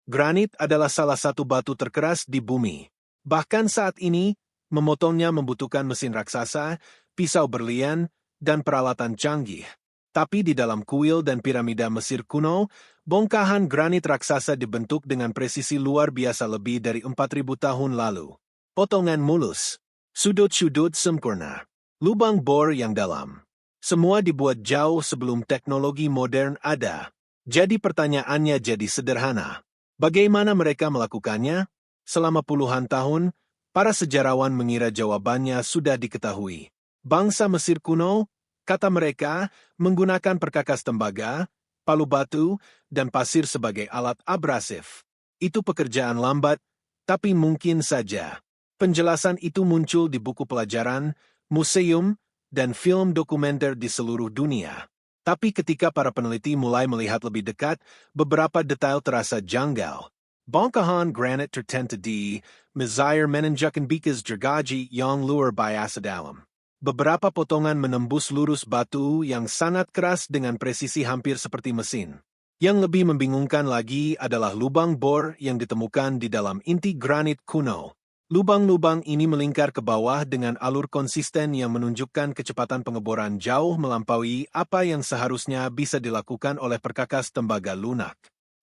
Granit adalah salah satu batu terkeras di bumi. Bahkan saat ini, memotongnya membutuhkan mesin raksasa, pisau berlian, dan peralatan canggih. Tapi di dalam kuil dan piramida Mesir kuno, bongkahan granit raksasa dibentuk dengan presisi luar biasa lebih dari 4.000 tahun lalu. Potongan mulus, sudut-sudut sempurna, lubang bor yang dalam. Semua dibuat jauh sebelum teknologi modern ada. Jadi pertanyaannya jadi sederhana. Bagaimana mereka melakukannya? Selama puluhan tahun, para sejarawan mengira jawabannya sudah diketahui. Bangsa Mesir kuno, kata mereka, menggunakan perkakas tembaga, palu batu, dan pasir sebagai alat abrasif. Itu pekerjaan lambat, tapi mungkin saja. Penjelasan itu muncul di buku pelajaran, museum, dan film dokumenter di seluruh dunia. Tapi ketika para peneliti mulai melihat lebih dekat, beberapa detail terasa janggal. Bongkahan granit tertentu di Mesir menunjukkan bekas gergaji yang luar biasa dalam. Beberapa potongan menembus lurus batu yang sangat keras dengan presisi hampir seperti mesin. Yang lebih membingungkan lagi adalah lubang bor yang ditemukan di dalam inti granit kuno. Lubang-lubang ini melingkar ke bawah dengan alur konsisten yang menunjukkan kecepatan pengeboran jauh melampaui apa yang seharusnya bisa dilakukan oleh perkakas tembaga lunak.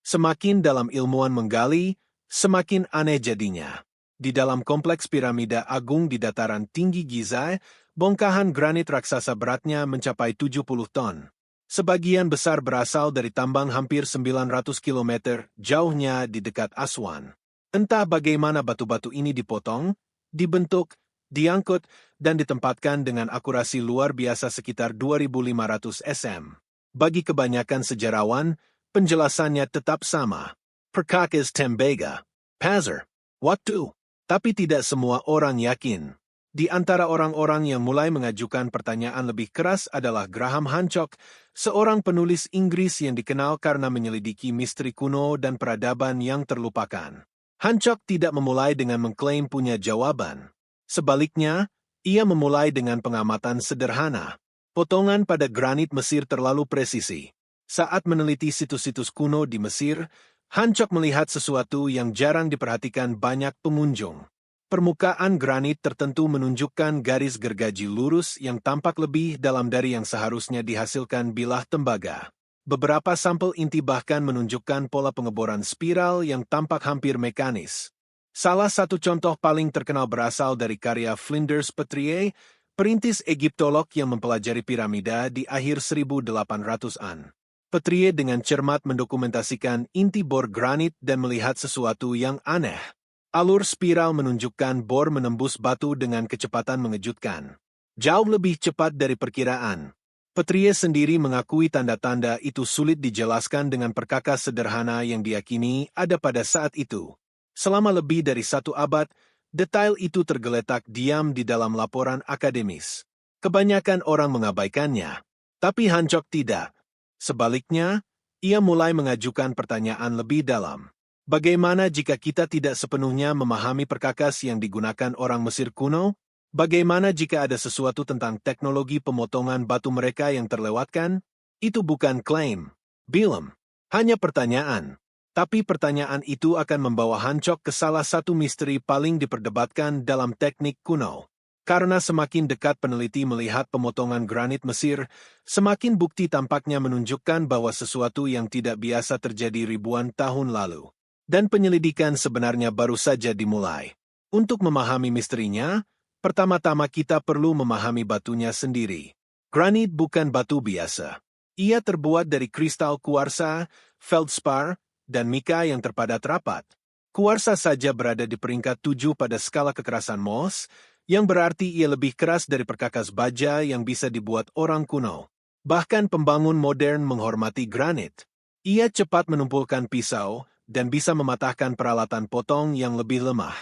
Semakin dalam ilmuwan menggali, semakin aneh jadinya. Di dalam kompleks piramida agung di dataran tinggi Giza, bongkahan granit raksasa beratnya mencapai 70 ton. Sebagian besar berasal dari tambang hampir 900 km jauhnya di dekat Aswan. Entah bagaimana batu-batu ini dipotong, dibentuk, diangkut, dan ditempatkan dengan akurasi luar biasa sekitar 2.500 cm. Bagi kebanyakan sejarawan, penjelasannya tetap sama. Perkakas tembaga, pasir, waktu. Tapi tidak semua orang yakin. Di antara orang-orang yang mulai mengajukan pertanyaan lebih keras adalah Graham Hancock, seorang penulis Inggris yang dikenal karena menyelidiki misteri kuno dan peradaban yang terlupakan. Hancock tidak memulai dengan mengklaim punya jawaban. Sebaliknya, ia memulai dengan pengamatan sederhana. Potongan pada granit Mesir terlalu presisi. Saat meneliti situs-situs kuno di Mesir, Hancock melihat sesuatu yang jarang diperhatikan banyak pengunjung. Permukaan granit tertentu menunjukkan garis gergaji lurus yang tampak lebih dalam dari yang seharusnya dihasilkan bilah tembaga. Beberapa sampel inti bahkan menunjukkan pola pengeboran spiral yang tampak hampir mekanis. Salah satu contoh paling terkenal berasal dari karya Flinders Petrie, perintis Egiptolog yang mempelajari piramida di akhir 1800-an. Petrie dengan cermat mendokumentasikan inti bor granit dan melihat sesuatu yang aneh. Alur spiral menunjukkan bor menembus batu dengan kecepatan mengejutkan. Jauh lebih cepat dari perkiraan. Petrie sendiri mengakui tanda-tanda itu sulit dijelaskan dengan perkakas sederhana yang diyakini ada pada saat itu. Selama lebih dari 1 abad, detail itu tergeletak diam di dalam laporan akademis. Kebanyakan orang mengabaikannya, tapi Hancock tidak. Sebaliknya, ia mulai mengajukan pertanyaan lebih dalam. Bagaimana jika kita tidak sepenuhnya memahami perkakas yang digunakan orang Mesir kuno? Bagaimana jika ada sesuatu tentang teknologi pemotongan batu mereka yang terlewatkan? Itu bukan klaim, bilam, hanya pertanyaan. Tapi pertanyaan itu akan membawa Hancock ke salah satu misteri paling diperdebatkan dalam teknik kuno. Karena semakin dekat peneliti melihat pemotongan granit Mesir, semakin bukti tampaknya menunjukkan bahwa sesuatu yang tidak biasa terjadi ribuan tahun lalu. Dan penyelidikan sebenarnya baru saja dimulai. Untuk memahami misterinya, pertama-tama kita perlu memahami batunya sendiri. Granit bukan batu biasa. Ia terbuat dari kristal kuarsa, feldspar, dan mika yang terpadat rapat. Kuarsa saja berada di peringkat 7 pada skala kekerasan Mohs, yang berarti ia lebih keras dari perkakas baja yang bisa dibuat orang kuno. Bahkan pembangun modern menghormati granit. Ia cepat menumpulkan pisau dan bisa mematahkan peralatan potong yang lebih lemah.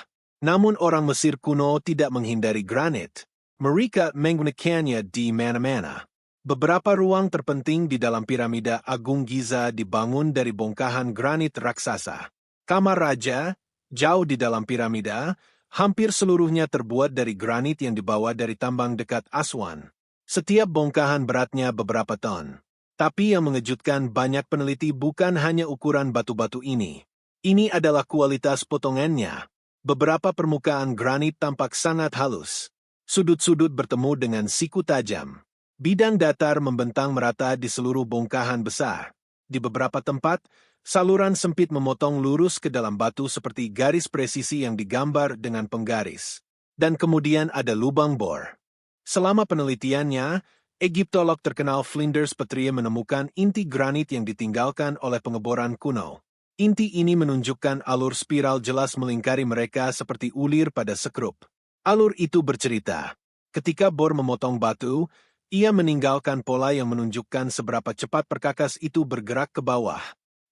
Namun orang Mesir kuno tidak menghindari granit. Mereka menggunakannya di mana-mana. Beberapa ruang terpenting di dalam piramida Agung Giza dibangun dari bongkahan granit raksasa. Kamar raja, jauh di dalam piramida, hampir seluruhnya terbuat dari granit yang dibawa dari tambang dekat Aswan. Setiap bongkahan beratnya beberapa ton. Tapi yang mengejutkan banyak peneliti bukan hanya ukuran batu-batu ini. Ini adalah kualitas potongannya. Beberapa permukaan granit tampak sangat halus. Sudut-sudut bertemu dengan siku tajam. Bidang datar membentang merata di seluruh bongkahan besar. Di beberapa tempat, saluran sempit memotong lurus ke dalam batu seperti garis presisi yang digambar dengan penggaris. Dan kemudian ada lubang bor. Selama penelitiannya, Egiptolog terkenal Flinders Petrie menemukan inti granit yang ditinggalkan oleh pengeboran kuno. Inti ini menunjukkan alur spiral jelas melingkari mereka seperti ulir pada sekrup. Alur itu bercerita, ketika bor memotong batu, ia meninggalkan pola yang menunjukkan seberapa cepat perkakas itu bergerak ke bawah.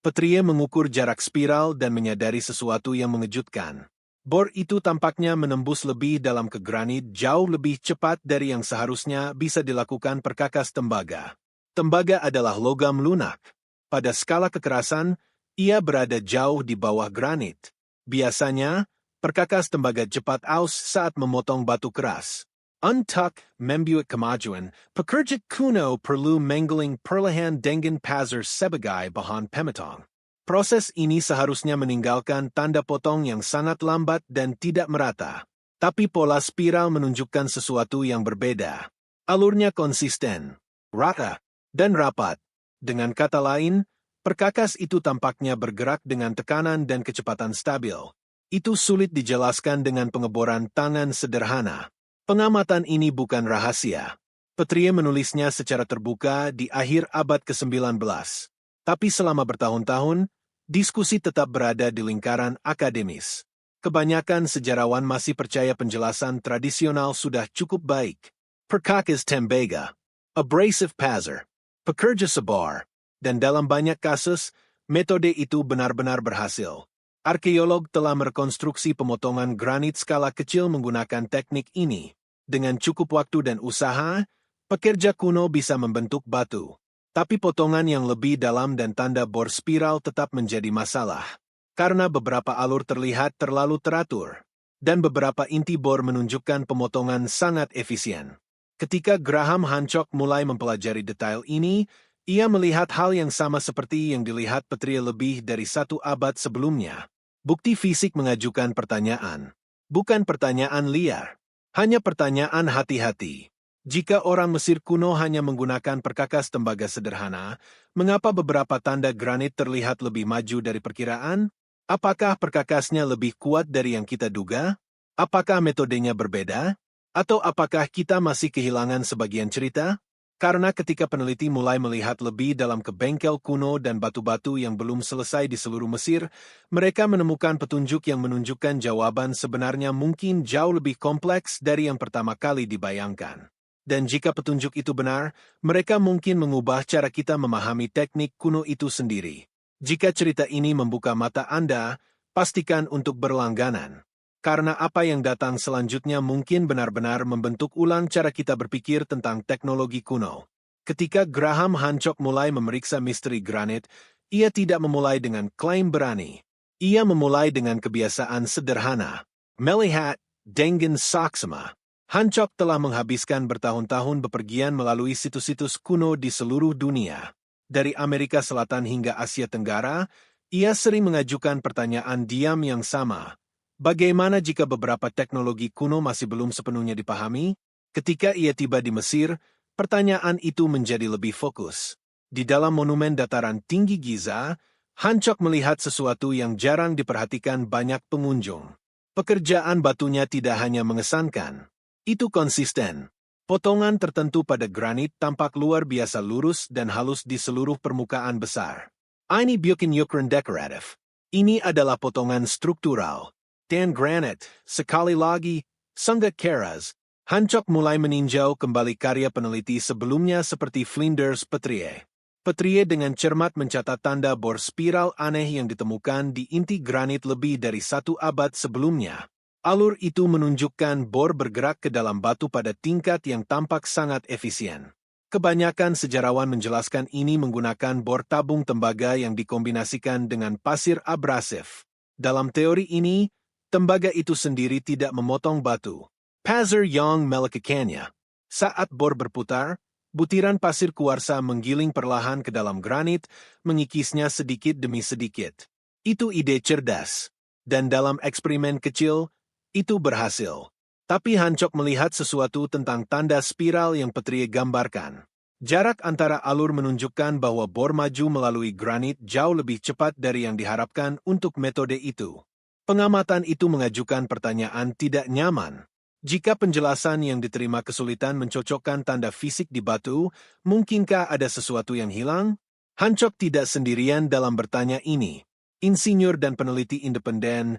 Petrie mengukur jarak spiral dan menyadari sesuatu yang mengejutkan. Bor itu tampaknya menembus lebih dalam ke granit jauh lebih cepat dari yang seharusnya bisa dilakukan perkakas tembaga. Tembaga adalah logam lunak. Pada skala kekerasan, ia berada jauh di bawah granit. Biasanya, perkakas tembaga cepat aus saat memotong batu keras. Untuk membuat kemajuan, pekerja kuno perlu menggiling perlahan dengan pasir sebagai bahan pematang. Proses ini seharusnya meninggalkan tanda potong yang sangat lambat dan tidak merata. Tapi pola spiral menunjukkan sesuatu yang berbeda. Alurnya konsisten, rata, dan rapat. Dengan kata lain, perkakas itu tampaknya bergerak dengan tekanan dan kecepatan stabil. Itu sulit dijelaskan dengan pengeboran tangan sederhana. Pengamatan ini bukan rahasia. Petrie menulisnya secara terbuka di akhir abad ke-19. Tapi selama bertahun-tahun, diskusi tetap berada di lingkaran akademis. Kebanyakan sejarawan masih percaya penjelasan tradisional sudah cukup baik. Perkakas tembaga, abrasive pasir, pekerja sabar, dan dalam banyak kasus, metode itu benar-benar berhasil. Arkeolog telah merekonstruksi pemotongan granit skala kecil menggunakan teknik ini. Dengan cukup waktu dan usaha, pekerja kuno bisa membentuk batu. Tapi potongan yang lebih dalam dan tanda bor spiral tetap menjadi masalah. Karena beberapa alur terlihat terlalu teratur. Dan beberapa inti bor menunjukkan pemotongan sangat efisien. Ketika Graham Hancock mulai mempelajari detail ini, ia melihat hal yang sama seperti yang dilihat Petrie lebih dari 1 abad sebelumnya. Bukti fisik mengajukan pertanyaan. Bukan pertanyaan liar. Hanya pertanyaan hati-hati. Jika orang Mesir kuno hanya menggunakan perkakas tembaga sederhana, mengapa beberapa tanda granit terlihat lebih maju dari perkiraan? Apakah perkakasnya lebih kuat dari yang kita duga? Apakah metodenya berbeda? Atau apakah kita masih kehilangan sebagian cerita? Karena ketika peneliti mulai melihat lebih dalam ke bengkel kuno dan batu-batu yang belum selesai di seluruh Mesir, mereka menemukan petunjuk yang menunjukkan jawaban sebenarnya mungkin jauh lebih kompleks dari yang pertama kali dibayangkan. Dan jika petunjuk itu benar, mereka mungkin mengubah cara kita memahami teknik kuno itu sendiri. Jika cerita ini membuka mata Anda, pastikan untuk berlangganan. Karena apa yang datang selanjutnya mungkin benar-benar membentuk ulang cara kita berpikir tentang teknologi kuno. Ketika Graham Hancock mulai memeriksa misteri granit, ia tidak memulai dengan klaim berani. Ia memulai dengan kebiasaan sederhana. Melihat dengan saksama. Hancock telah menghabiskan bertahun-tahun bepergian melalui situs-situs kuno di seluruh dunia. Dari Amerika Selatan hingga Asia Tenggara, ia sering mengajukan pertanyaan diam yang sama. Bagaimana jika beberapa teknologi kuno masih belum sepenuhnya dipahami? Ketika ia tiba di Mesir, pertanyaan itu menjadi lebih fokus. Di dalam monumen dataran tinggi Giza, Hancock melihat sesuatu yang jarang diperhatikan banyak pengunjung. Pekerjaan batunya tidak hanya mengesankan. Itu konsisten. Potongan tertentu pada granit tampak luar biasa lurus dan halus di seluruh permukaan besar. Ini bukan ukuran dekoratif. Ini adalah potongan struktural. Dan granit, sekali lagi, sangat keras. Hancock mulai meninjau kembali karya peneliti sebelumnya seperti Flinders Petrie. Petrie dengan cermat mencatat tanda bor spiral aneh yang ditemukan di inti granit lebih dari 1 abad sebelumnya. Alur itu menunjukkan bor bergerak ke dalam batu pada tingkat yang tampak sangat efisien. Kebanyakan sejarawan menjelaskan ini menggunakan bor tabung tembaga yang dikombinasikan dengan pasir abrasif. Dalam teori ini, tembaga itu sendiri tidak memotong batu. Pasir yang melekakannya. Saat bor berputar, butiran pasir kuarsa menggiling perlahan ke dalam granit, mengikisnya sedikit demi sedikit. Itu ide cerdas. Dan dalam eksperimen kecil, itu berhasil. Tapi Hancock melihat sesuatu tentang tanda spiral yang Petrie gambarkan. Jarak antara alur menunjukkan bahwa bor maju melalui granit jauh lebih cepat dari yang diharapkan untuk metode itu. Pengamatan itu mengajukan pertanyaan tidak nyaman. Jika penjelasan yang diterima kesulitan mencocokkan tanda fisik di batu, mungkinkah ada sesuatu yang hilang? Hancock tidak sendirian dalam bertanya ini. Insinyur dan peneliti independen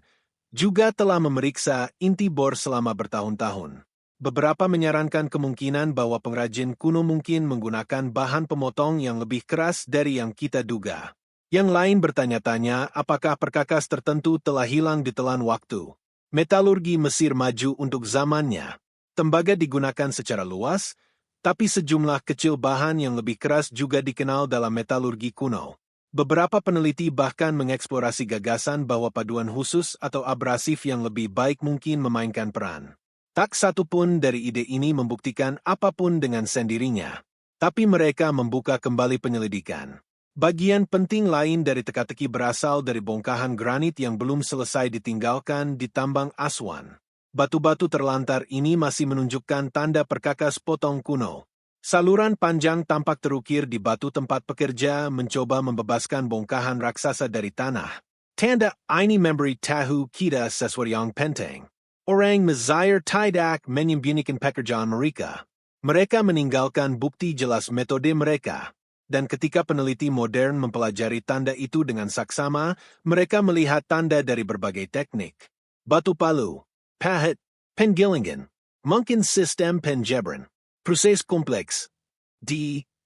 juga telah memeriksa inti bor selama bertahun-tahun. Beberapa menyarankan kemungkinan bahwa pengrajin kuno mungkin menggunakan bahan pemotong yang lebih keras dari yang kita duga. Yang lain bertanya-tanya apakah perkakas tertentu telah hilang ditelan waktu. Metalurgi Mesir maju untuk zamannya. Tembaga digunakan secara luas, tapi sejumlah kecil bahan yang lebih keras juga dikenal dalam metalurgi kuno. Beberapa peneliti bahkan mengeksplorasi gagasan bahwa paduan khusus atau abrasif yang lebih baik mungkin memainkan peran. Tak satu pun dari ide ini membuktikan apapun dengan sendirinya. Tapi mereka membuka kembali penyelidikan. Bagian penting lain dari teka-teki berasal dari bongkahan granit yang belum selesai ditinggalkan di tambang Aswan. Batu-batu terlantar ini masih menunjukkan tanda perkakas potong kuno. Saluran panjang tampak terukir di batu tempat pekerja mencoba membebaskan bongkahan raksasa dari tanah. Tanda ini memberi tahu kita sesuatu yang penting. Orang Messiah tidak menyembunyikan pekerjaan mereka. Mereka meninggalkan bukti jelas metode mereka. Dan ketika peneliti modern mempelajari tanda itu dengan saksama, mereka melihat tanda dari berbagai teknik. Batu palu, pahat, penggilingan, mungkin sistem penjebran, proses kompleks.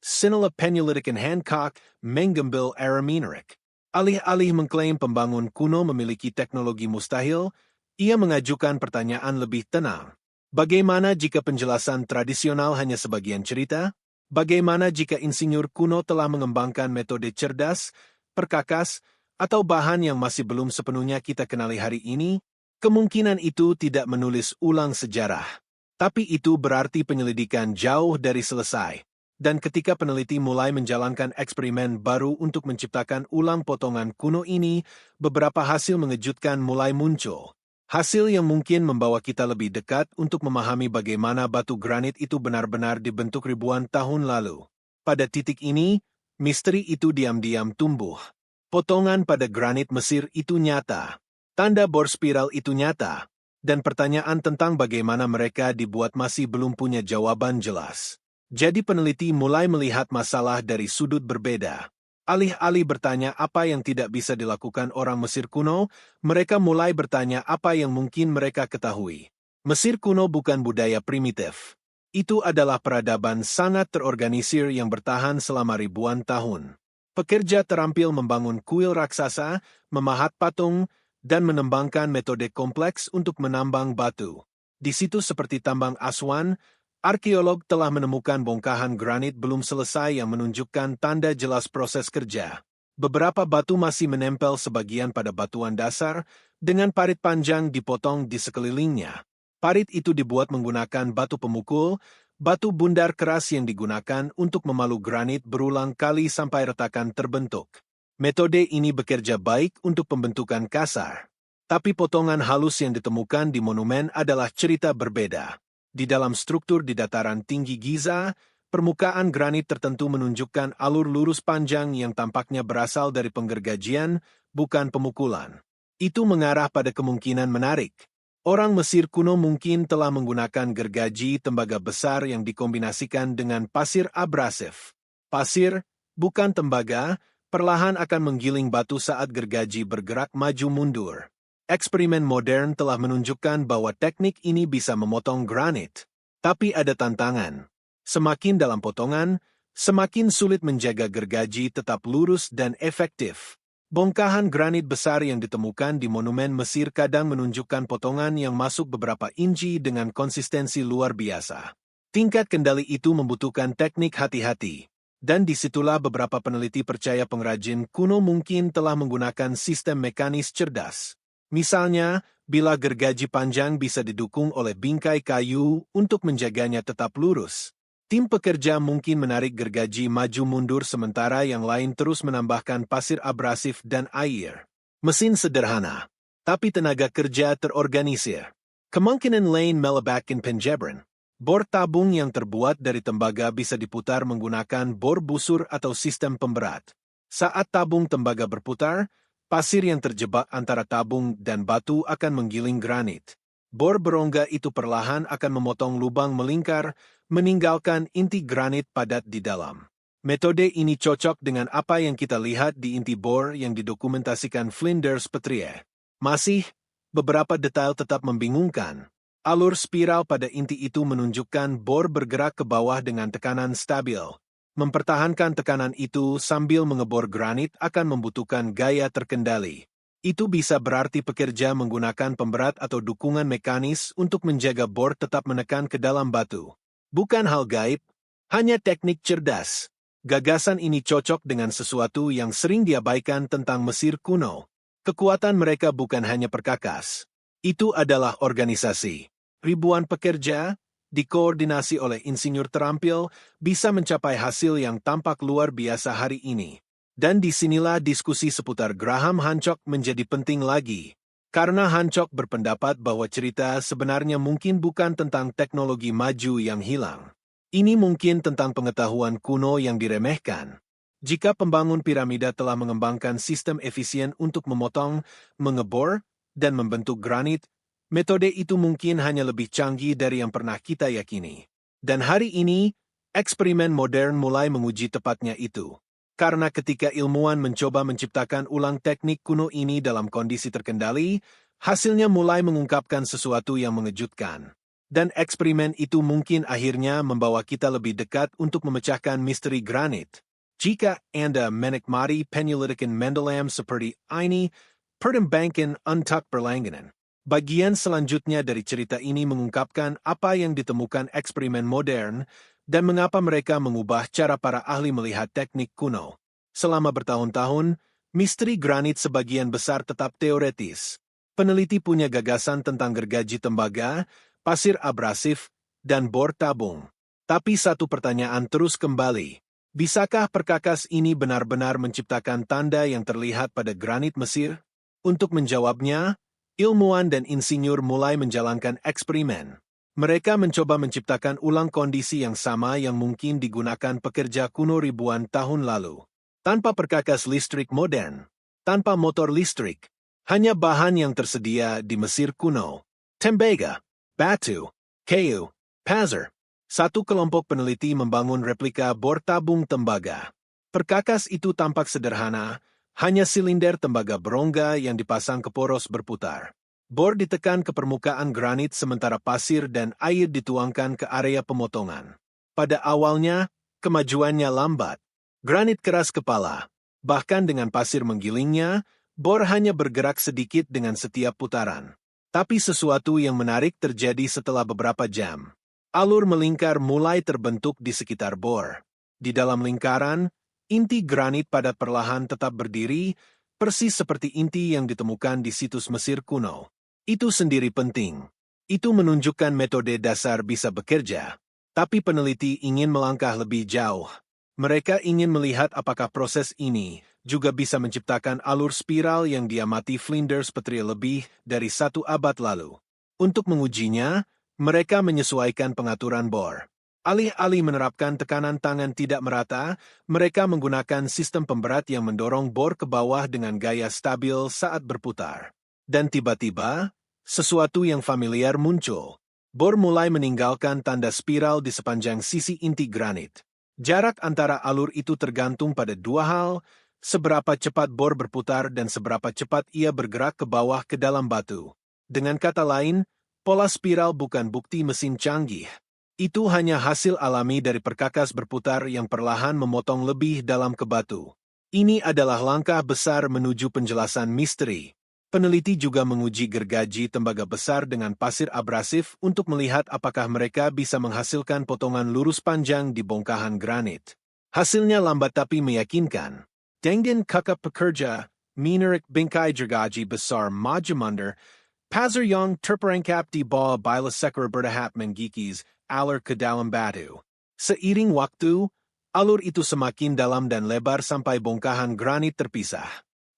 Sinala Penyelidik Hancock mengambil arah minerik. Alih-alih mengklaim pembangun kuno memiliki teknologi mustahil, ia mengajukan pertanyaan lebih tenang. Bagaimana jika penjelasan tradisional hanya sebagian cerita? Bagaimana jika insinyur kuno telah mengembangkan metode cerdas, perkakas, atau bahan yang masih belum sepenuhnya kita kenali hari ini? Kemungkinan itu tidak menulis ulang sejarah. Tapi itu berarti penyelidikan jauh dari selesai. Dan ketika peneliti mulai menjalankan eksperimen baru untuk menciptakan ulang potongan kuno ini, beberapa hasil mengejutkan mulai muncul. Hasil yang mungkin membawa kita lebih dekat untuk memahami bagaimana batu granit itu benar-benar dibentuk ribuan tahun lalu. Pada titik ini, misteri itu diam-diam tumbuh. Potongan pada granit Mesir itu nyata. Tanda bor spiral itu nyata. Dan pertanyaan tentang bagaimana mereka dibuat masih belum punya jawaban jelas. Jadi peneliti mulai melihat masalah dari sudut berbeda. Alih-alih bertanya apa yang tidak bisa dilakukan orang Mesir kuno, mereka mulai bertanya apa yang mungkin mereka ketahui. Mesir kuno bukan budaya primitif. Itu adalah peradaban sangat terorganisir yang bertahan selama ribuan tahun. Pekerja terampil membangun kuil raksasa, memahat patung, dan mengembangkan metode kompleks untuk menambang batu. Di situs seperti tambang Aswan, arkeolog telah menemukan bongkahan granit belum selesai yang menunjukkan tanda jelas proses kerja. Beberapa batu masih menempel sebagian pada batuan dasar, dengan parit panjang dipotong di sekelilingnya. Parit itu dibuat menggunakan batu pemukul, batu bundar keras yang digunakan untuk memalu granit berulang kali sampai retakan terbentuk. Metode ini bekerja baik untuk pembentukan kasar. Tapi potongan halus yang ditemukan di monumen adalah cerita berbeda. Di dalam struktur di dataran tinggi Giza, permukaan granit tertentu menunjukkan alur lurus panjang yang tampaknya berasal dari penggergajian, bukan pemukulan. Itu mengarah pada kemungkinan menarik. Orang Mesir kuno mungkin telah menggunakan gergaji tembaga besar yang dikombinasikan dengan pasir abrasif. Pasir, bukan tembaga, perlahan akan menggiling batu saat gergaji bergerak maju mundur. Eksperimen modern telah menunjukkan bahwa teknik ini bisa memotong granit. Tapi ada tantangan. Semakin dalam potongan, semakin sulit menjaga gergaji tetap lurus dan efektif. Bongkahan granit besar yang ditemukan di monumen Mesir kadang menunjukkan potongan yang masuk beberapa inci dengan konsistensi luar biasa. Tingkat kendali itu membutuhkan teknik hati-hati. Dan disitulah beberapa peneliti percaya pengrajin kuno mungkin telah menggunakan sistem mekanis cerdas. Misalnya, bila gergaji panjang bisa didukung oleh bingkai kayu untuk menjaganya tetap lurus. Tim pekerja mungkin menarik gergaji maju mundur sementara yang lain terus menambahkan pasir abrasif dan air. Mesin sederhana, tapi tenaga kerja terorganisir. Kemungkinan lain melebakan penjebran. Bor tabung yang terbuat dari tembaga bisa diputar menggunakan bor busur atau sistem pemberat. Saat tabung tembaga berputar, pasir yang terjebak antara tabung dan batu akan menggiling granit. Bor berongga itu perlahan akan memotong lubang melingkar, meninggalkan inti granit padat di dalam. Metode ini cocok dengan apa yang kita lihat di inti bor yang didokumentasikan Flinders Petrie. Masih, beberapa detail tetap membingungkan. Alur spiral pada inti itu menunjukkan bor bergerak ke bawah dengan tekanan stabil. Mempertahankan tekanan itu sambil mengebor granit akan membutuhkan gaya terkendali. Itu bisa berarti pekerja menggunakan pemberat atau dukungan mekanis untuk menjaga bor tetap menekan ke dalam batu. Bukan hal gaib, hanya teknik cerdas. Gagasan ini cocok dengan sesuatu yang sering diabaikan tentang Mesir kuno. Kekuatan mereka bukan hanya perkakas. Itu adalah organisasi. Ribuan pekerja, dikoordinasi oleh insinyur terampil, bisa mencapai hasil yang tampak luar biasa hari ini. Dan disinilah diskusi seputar Graham Hancock menjadi penting lagi. Karena Hancock berpendapat bahwa cerita sebenarnya mungkin bukan tentang teknologi maju yang hilang. Ini mungkin tentang pengetahuan kuno yang diremehkan. Jika pembangun piramida telah mengembangkan sistem efisien untuk memotong, mengebor, dan membentuk granit, metode itu mungkin hanya lebih canggih dari yang pernah kita yakini. Dan hari ini, eksperimen modern mulai menguji tepatnya itu. Karena ketika ilmuwan mencoba menciptakan ulang teknik kuno ini dalam kondisi terkendali, hasilnya mulai mengungkapkan sesuatu yang mengejutkan. Dan eksperimen itu mungkin akhirnya membawa kita lebih dekat untuk memecahkan misteri granit. Jika Anda menikmati penyelidikan Mendalam seperti ini, pertimbangkan untuk berlangganan. Bagian selanjutnya dari cerita ini mengungkapkan apa yang ditemukan eksperimen modern dan mengapa mereka mengubah cara para ahli melihat teknik kuno. Selama bertahun-tahun, misteri granit sebagian besar tetap teoretis. Peneliti punya gagasan tentang gergaji tembaga, pasir abrasif, dan bor tabung. Tapi satu pertanyaan terus kembali. Bisakah perkakas ini benar-benar menciptakan tanda yang terlihat pada granit Mesir? Untuk menjawabnya, ilmuwan dan insinyur mulai menjalankan eksperimen. Mereka mencoba menciptakan ulang kondisi yang sama yang mungkin digunakan pekerja kuno ribuan tahun lalu. Tanpa perkakas listrik modern, tanpa motor listrik, hanya bahan yang tersedia di Mesir kuno. Tembaga, batu, kayu, pasir. Satu kelompok peneliti membangun replika bor tabung tembaga. Perkakas itu tampak sederhana, hanya silinder tembaga berongga yang dipasang ke poros berputar. Bor ditekan ke permukaan granit sementara pasir dan air dituangkan ke area pemotongan. Pada awalnya, kemajuannya lambat. Granit keras kepala. Bahkan dengan pasir menggilingnya, bor hanya bergerak sedikit dengan setiap putaran. Tapi sesuatu yang menarik terjadi setelah beberapa jam. Alur melingkar mulai terbentuk di sekitar bor. Di dalam lingkaran, inti granit padat perlahan tetap berdiri, persis seperti inti yang ditemukan di situs Mesir kuno. Itu sendiri penting. Itu menunjukkan metode dasar bisa bekerja. Tapi peneliti ingin melangkah lebih jauh. Mereka ingin melihat apakah proses ini juga bisa menciptakan alur spiral yang diamati Flinders Petrie lebih dari 1 abad lalu. Untuk mengujinya, mereka menyesuaikan pengaturan bor. Alih-alih menerapkan tekanan tangan tidak merata, mereka menggunakan sistem pemberat yang mendorong bor ke bawah dengan gaya stabil saat berputar. Dan tiba-tiba, sesuatu yang familiar muncul. Bor mulai meninggalkan tanda spiral di sepanjang sisi inti granit. Jarak antara alur itu tergantung pada dua hal, seberapa cepat bor berputar dan seberapa cepat ia bergerak ke bawah ke dalam batu. Dengan kata lain, pola spiral bukan bukti mesin canggih. Itu hanya hasil alami dari perkakas berputar yang perlahan memotong lebih dalam ke batu. Ini adalah langkah besar menuju penjelasan misteri. Peneliti juga menguji gergaji tembaga besar dengan pasir abrasif untuk melihat apakah mereka bisa menghasilkan potongan lurus panjang di bongkahan granit. Hasilnya lambat tapi meyakinkan. Dengan kakak pekerja, minerik bingkai gergaji besar Majamunder, pasir yang terperangkap di bawah bilah sekar bertahap menggikis alur ke dalam batu. Seiring waktu, alur itu semakin dalam dan lebar sampai bongkahan granit terpisah.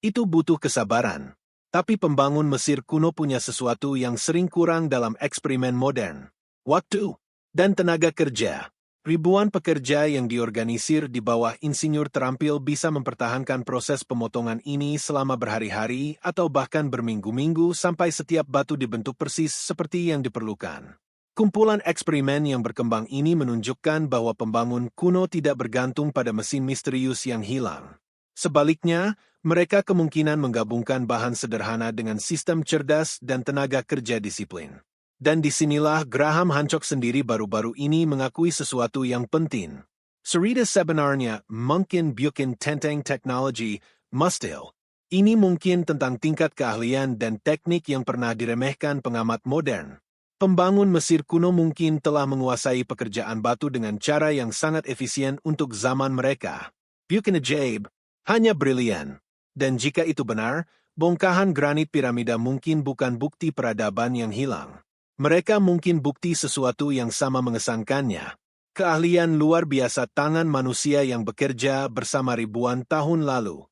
Itu butuh kesabaran. Tapi pembangun Mesir kuno punya sesuatu yang sering kurang dalam eksperimen modern. Waktu dan tenaga kerja. Ribuan pekerja yang diorganisir di bawah insinyur terampil bisa mempertahankan proses pemotongan ini selama berhari-hari atau bahkan berminggu-minggu sampai setiap batu dibentuk persis seperti yang diperlukan. Kumpulan eksperimen yang berkembang ini menunjukkan bahwa pembangun kuno tidak bergantung pada mesin misterius yang hilang. Sebaliknya, mereka kemungkinan menggabungkan bahan sederhana dengan sistem cerdas dan tenaga kerja disiplin. Dan disinilah Graham Hancock sendiri baru-baru ini mengakui sesuatu yang penting. Cerita sebenarnya mungkin bukan tentang teknologi mustil. Ini mungkin tentang tingkat keahlian dan teknik yang pernah diremehkan pengamat modern. Pembangun Mesir kuno mungkin telah menguasai pekerjaan batu dengan cara yang sangat efisien untuk zaman mereka. Bukan ajaib, hanya brilian. Dan jika itu benar, bongkahan granit piramida mungkin bukan bukti peradaban yang hilang. Mereka mungkin bukti sesuatu yang sama mengesankannya. Keahlian luar biasa tangan manusia yang bekerja bersama ribuan tahun lalu.